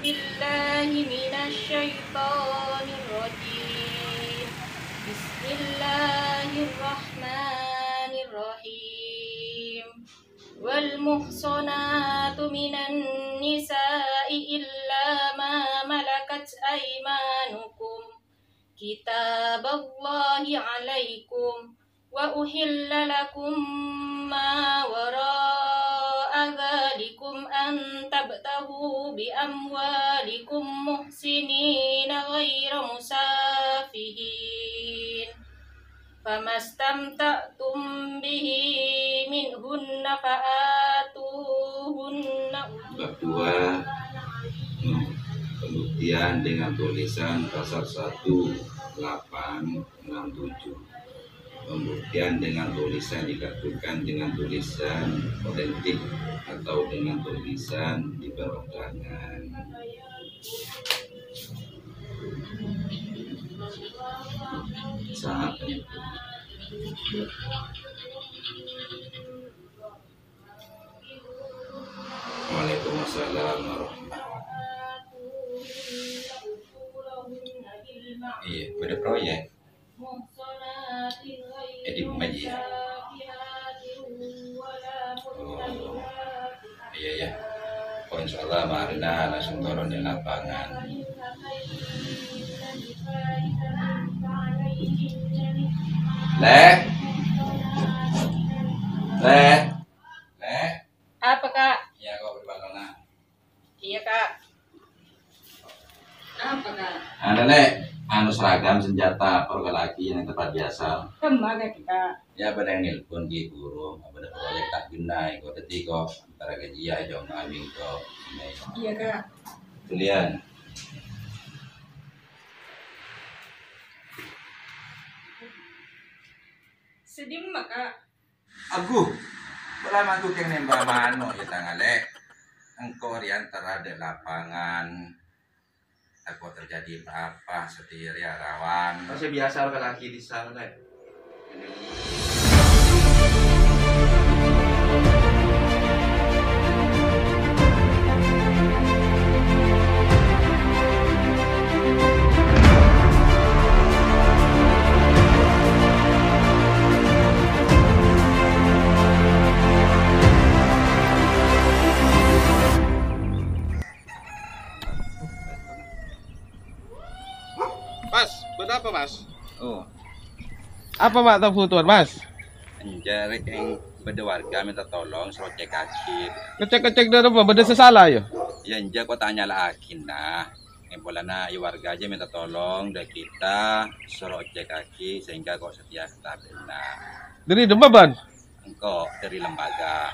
بالله من الشيطان الرجيم. بسم الله الرحمن الرحيم. والمحصنات من النساء إلا ما ملكت أيمانكم كتاب الله عليكم وأحل لكم ما وراء ذلكم أن تبتغوا بأموالكم محسنين غير مسافحين فما استمتعتم به منهن فآتوهن. Bab 2 pembuktian dengan tulisan pasal 1867. Pembuktian dengan tulisan dilakukan dengan tulisan otentik atau dengan tulisan di bawah tangan. Saat Waalaikumsalam warahmatullahi. Iya, pada proyek. Di Maji. Oh, iya ya. Oh, insya Allah Marina langsung turun di lapangan. Le. Apa Kak? Ya, kok berbalona. Iya Kak. Apa Kak? Ada Le, seragam senjata perwira laki yang tempat biasa. Kemana kita? Ya pada yang nelpon di guru, pada proyek tak gunai, kok tadi kok antara gaji ya jauh ngambil kok. Iya Kak. Kalian. Sedih mak Kak. Aku, berapa aku yang nembak mano ya tanggale. Engkau rian terada lapangan. Aku terjadi apa setir ya rawan. Masih biasa orang laki di sana le. Mas, berapa Mas? Oh, Apa Pak kebutuhan Mas? anjir yang beda warga minta tolong suruh cek kaki. Ngecek-ngecek dari apa? Beda sesalah ya? Ya anjir kok tanya lah nah. Yang bola na warga aja minta tolong dari kita suruh cek kaki sehingga kok setia kita benar. Dari Demban? Engkau dari lembaga.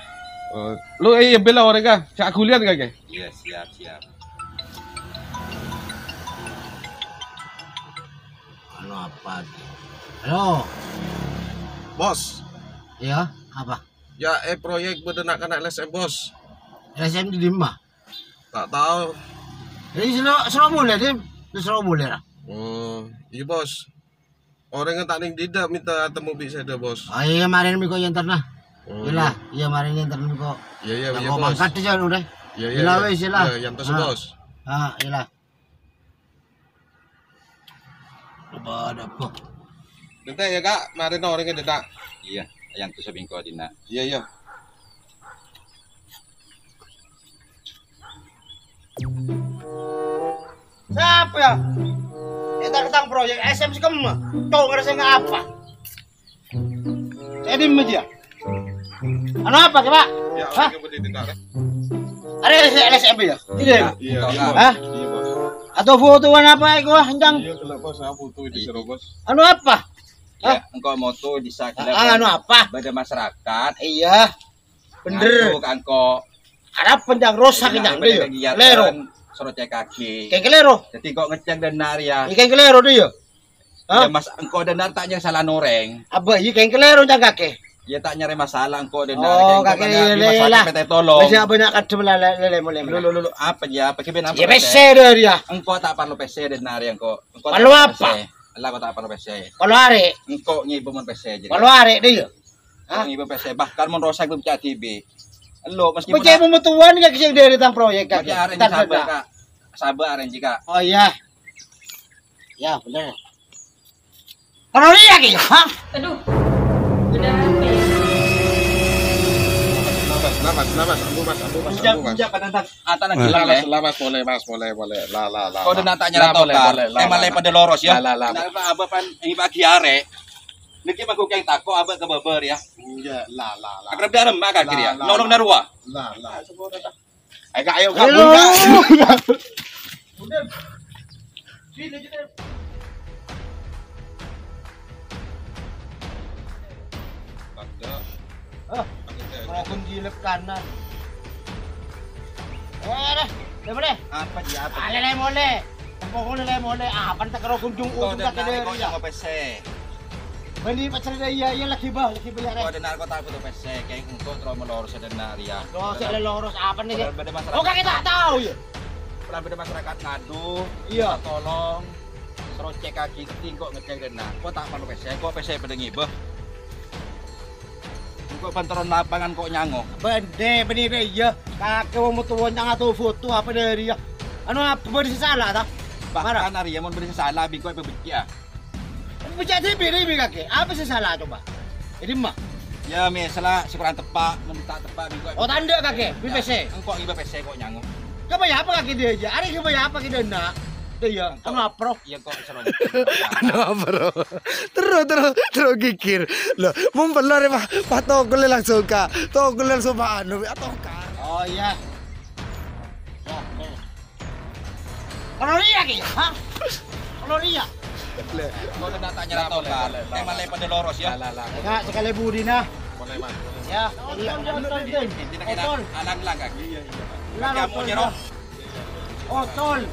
Lu bela orang kah? Cak aku lihat kagak? Iya siap. Halo apa? Halo, Bos, ya apa? ya proyek bedenak anak LSM bos. LSM di Dimba. Tak tahu. Ini serau boleh dia, serau boleh lah. Oh, iya bos. Orang yang tak ning tidak minta temu bisa ada bos. Oh iya kemarin miko yang tanah. Oh, Iya, iya kemarin yang tanah miko. Iya Yang mau bos. mangkat aja udah. Iya Iya wes lah. Yang tos bos. Iya. Ada apa? Nanti ya kak, kemarin orangnya dedak. Iya, yang tuh sabing koordinat. Iya. Siapa ya? Kita tentang proyek SM sih kamu. Tahu ngerasain apa? Saya di meja. Anu apa Pak? Ya, Hah? orangnya bertindak. Ada LSM ya? Tidak. Iya. Hah? Iya bos. Atau fotoan apa itu henjang? Iya kalau bos aku tuh disuruh bos. Anu apa? Ya, engkau moto di sakit Anu apa? pada masyarakat. Iya. Bener. Ngandung angko Harap penjang rosak Dengan kenyang dia. kegiatan Lero. suruh cek kaki. Kayak kelero. Jadi kok ngecek denar ya. Ikan kelero dia. Ya Hah? mas engkau denar tak yang salah noreng. Apa ikan kelero jang kake? Ya tak nyari masalah engkau denar. Oh, Kayak engkau kaki banyak di lele masalah lah. PT tolong. Masih banyak kadem lele mulai. Lu apa ya? Pakai ben apa? Ya bese dia. Engkau tak perlu PC denar yang kau. Perlu apa? Allah kau tak perlu PC. Kalau hari, Engkau ngibu mon PC jadi. kalau hari dia. Hah? Ngibu PC bahkan mon rosak belum TV. Lo meskipun Percaya pembetulan nggak kisah dari tentang proyek Pakai kaki. hari Tak sabar ada. kak. sabar jika. Oh iya. Ya bener. Kalau lihat ya, ha? Aduh. Udah nih. Puja penantang. Atan gila le. Boleh. La. Kau udah natanya ratokar. Emang le pada loros ya. La. Kenapa abah pan ini pagi are. Niki mangku keng tako abah ke beber ya. Iya, la. Akrab dalam maka kiri ya. Nolong narua. La. Ayo kabur kak. Udah. Sini kita. Mau kunjilip kanan. Deh. Apa dia apa? Lele mole. Tempong lele mole. Pan tak karo kunjung Kau ujung udah tak narik kau ada. yang PC. Bani pacar dia iya laki bah ya. Kau udah narik kau tak butuh PC. Kayak engkau terlalu meloros dan ya. Lo sik loros apa nih? Beda masyarakat. Oh kakek tak tahu ya. Pelan beda masyarakat ngadu. Iya. Minta tolong. Terus cek kaki kok ngecek dan kau tak perlu PC. Kau PC pada ngibah. Kok pantaran lapangan kok nyangok. Benih iya. Kakek mau tuan yang atau foto apa dari ya. Anu apa berisi salah tak? Bahkan Arya mau beri salah bingkoi bebenci ya. Bicara TV ini kakek. Apa sih salah coba? Ini mah. Ya misalnya sekurang tepak, minta tepak bingkoi. Oh tanda kakek, BPC. Engkau ngibah PC kok nyangok. Kebaya apa kakek dia aja? Ari kebaya apa kita nak? Dia kenapa bro? Iya kok serong. Bro, terus gigir. Loh, mau belar ya Pak Togel langsung kak. Togel langsung Pak Anu atau kak. Oh iya. Ya, kalau dia ki, ha? Kalau dia. Kau udah tanya ratokar. Emang le pada loros ya. Enggak sekali budi nah. Boleh mas. Ya, Tidak kena alang-alang kaki. Kamu nyerok. Otol.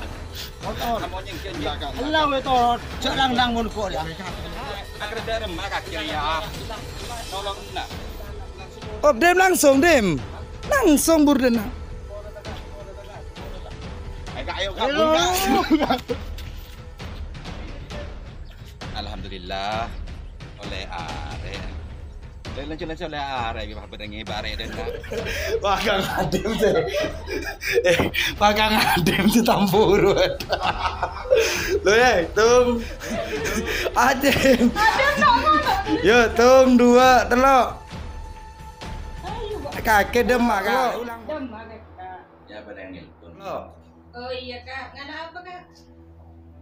Kamu nyengken. Allah itu cek lang mun kok ya. Akrab dalam maka kiri ya. Tolong nak. Oh, Dem langsung Dem. Langsung burdena. Ayo kabur kak. Alhamdulillah oleh are. Lanjut oleh are bibah bedengi bare dan. Pagang adem tuh. Pagang adem tuh tampurut. Lo ya, tung. Adem. Yo, tung 2 telok. Kakek demak kak. Dem mana kita. Ya bedengi pun. Oh iya kak. Nggak ada apa kak?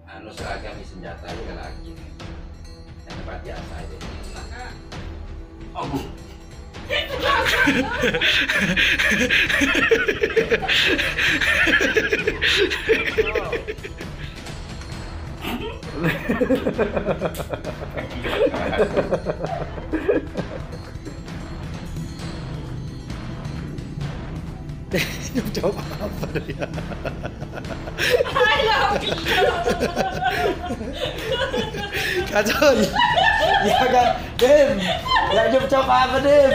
Anu seragam di senjata juga lagi. Yang tempat biasa aja. Kak. Oh bu. Coba apa dia? Kacau. Ya kan, Dem. Ya coba apa Dem?